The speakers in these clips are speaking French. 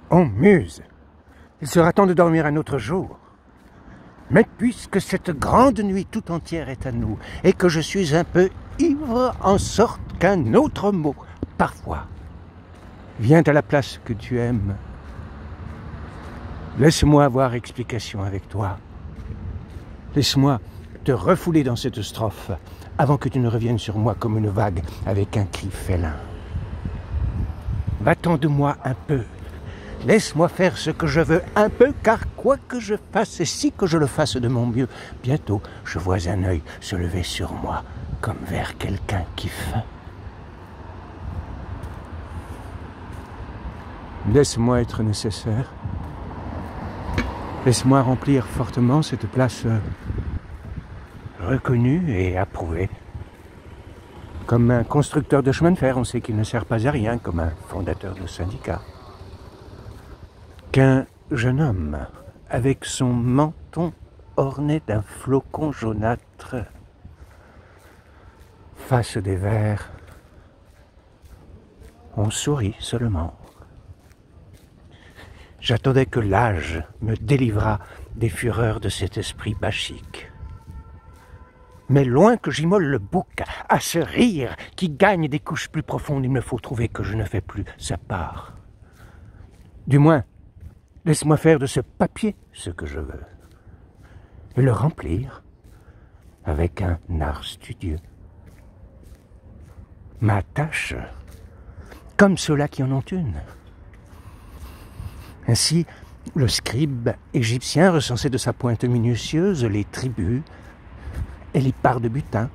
Oh muse, il sera temps de dormir un autre jour. Mais puisque cette grande nuit tout entière est à nous, et que je suis un peu ivre en sorte qu'un autre mot, parfois, vient à la place que tu aimes, laisse-moi avoir explication avec toi. Laisse-moi te refouler dans cette strophe avant que tu ne reviennes sur moi comme une vague avec un cri félin. Va-t'en de moi un peu. Laisse-moi faire ce que je veux un peu, car quoi que je fasse, et si que je le fasse de mon mieux, bientôt je vois un œil se lever sur moi, comme vers quelqu'un qui feint. Laisse-moi être nécessaire. Laisse-moi remplir fortement cette place reconnue et approuvée. Comme un constructeur de chemin de fer, on sait qu'il ne sert pas à rien, comme un fondateur de syndicat. Qu'un jeune homme, avec son menton orné d'un flocon jaunâtre, fasse des vers. On sourit seulement. J'attendais que l'âge me délivrât des fureurs de cet esprit bachique. Mais loin que j'immole le bouc à ce rire qui gagne des couches plus profondes, il me faut trouver que je ne fais plus sa part. Du moins, laisse-moi faire de ce papier ce que je veux, et le remplir avec un art studieux. Ma tâche, comme ceux-là qui en ont une. Ainsi, le scribe égyptien recensait de sa pointe minutieuse les tribus et les parts de butin,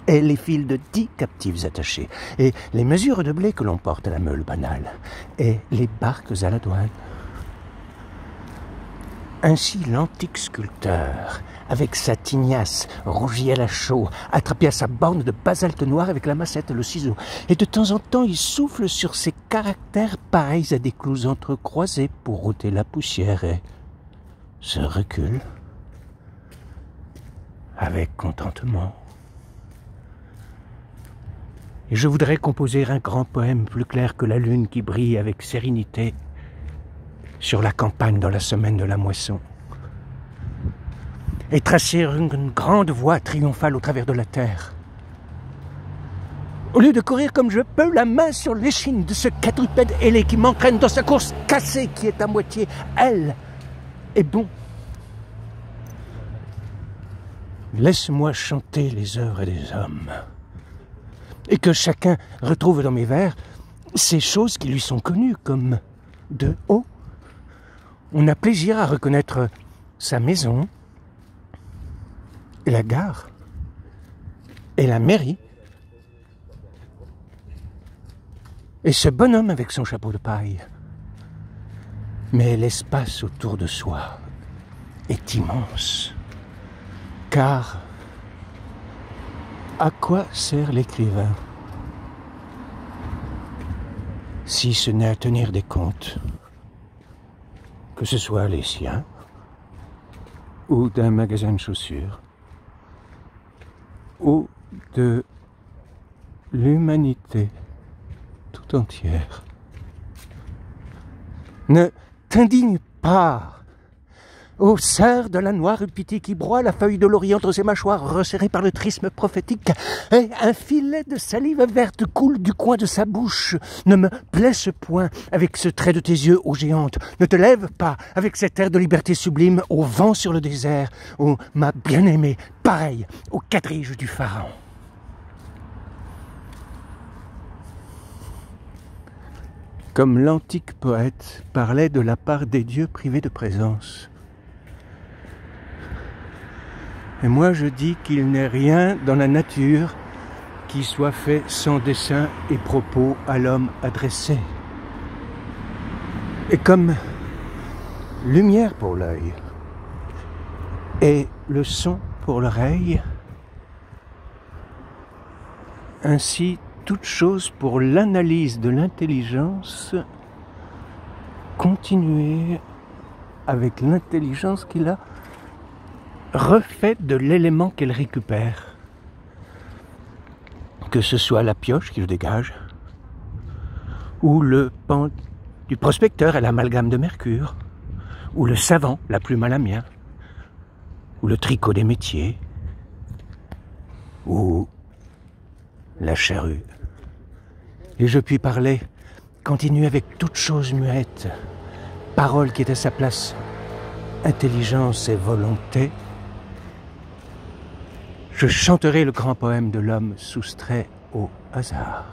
et les fils de 10 captifs attachés, et les mesures de blé que l'on porte à la meule banale, et les barques à la douane. Ainsi l'antique sculpteur, avec sa tignasse rougie à la chaux, attrapé à sa borne de basalte noir avec la massette et le ciseau, et de temps en temps il souffle sur ses caractères pareils à des clous entrecroisés pour ôter la poussière, et se recule avec contentement. Et je voudrais composer un grand poème plus clair que la lune qui brille avec sérénité sur la campagne dans la semaine de la moisson, et tracer une grande voie triomphale au travers de la terre. Au lieu de courir comme je peux, la main sur l'échine de ce quadrupède ailé qui m'entraîne dans sa course cassée qui est à moitié elle est bon. Laisse-moi chanter les œuvres des hommes, et que chacun retrouve dans mes vers ces choses qui lui sont connues, comme de haut. On a plaisir à reconnaître sa maison, et la gare, et la mairie, et ce bonhomme avec son chapeau de paille. Mais l'espace autour de soi est immense, car à quoi sert l'écrivain si ce n'est à tenir des comptes, que ce soit les siens ou d'un magasin de chaussures ou de l'humanité tout entière. Ne t'indigne pas, ô sœur de la noire pitié qui broie la feuille de laurier entre ses mâchoires resserrées par le trisme prophétique, et un filet de salive verte coule du coin de sa bouche. Ne me blesse point avec ce trait de tes yeux, ô géante. Ne te lève pas avec cet air de liberté sublime au vent sur le désert, ô ma bien-aimée, pareille au quadrige du pharaon. Comme l'antique poète parlait de la part des dieux privés de présence. Et moi je dis qu'il n'est rien dans la nature qui soit fait sans dessein et propos à l'homme adressé. Et comme lumière pour l'œil et le son pour l'oreille, ainsi toute chose pour l'analyse de l'intelligence, continuer avec l'intelligence qu'il a refait de l'élément qu'elle récupère, que ce soit la pioche qui le dégage, ou le du prospecteur à l'amalgame de mercure, ou le savant, la plume à la mienne, ou le tricot des métiers, ou la charrue. Et je puis parler, continuer avec toute chose muette, parole qui est à sa place, intelligence et volonté. Je chanterai le grand poème de l'homme soustrait au hasard.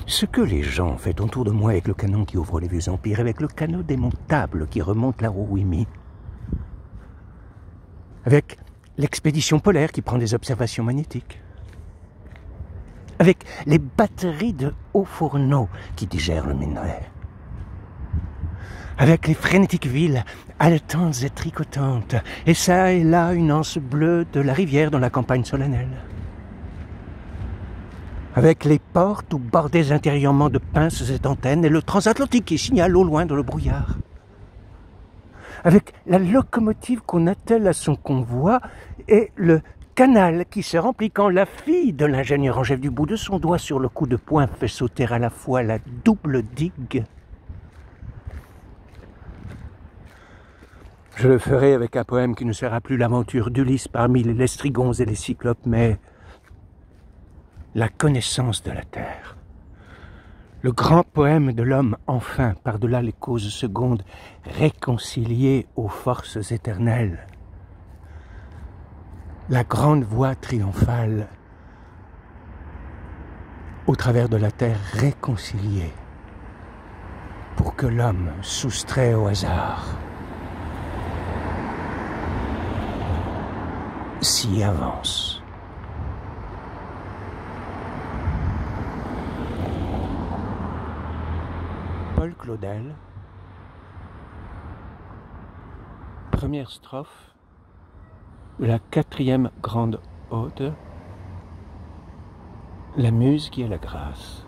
Ce que les gens font autour de moi avec le canon qui ouvre les vieux empires, avec le canot démontable qui remonte la Rououimi, avec l'expédition polaire qui prend des observations magnétiques, avec les batteries de hauts fourneaux qui digèrent le minerai, avec les frénétiques villes haletantes et tricotantes, et ça et là une anse bleue de la rivière dans la campagne solennelle, avec les portes ou bordées intérieurement de pinces et d'antennes, et le transatlantique qui signale au loin dans le brouillard, avec la locomotive qu'on attelle à son convoi, et le canal qui se remplit quand la fille de l'ingénieur en chef du bout de son doigt sur le coup de poing fait sauter à la fois la double digue. Je le ferai avec un poème qui ne sera plus l'aventure d'Ulysse parmi les lestrigons et les cyclopes, mais la connaissance de la terre. Le grand poème de l'homme, enfin, par-delà les causes secondes, réconcilié aux forces éternelles. La grande voie triomphale au travers de la terre réconciliée pour que l'homme, soustrait au hasard, s'y avance. Paul Claudel, première strophe de la 4e grande ode, la muse qui a la grâce.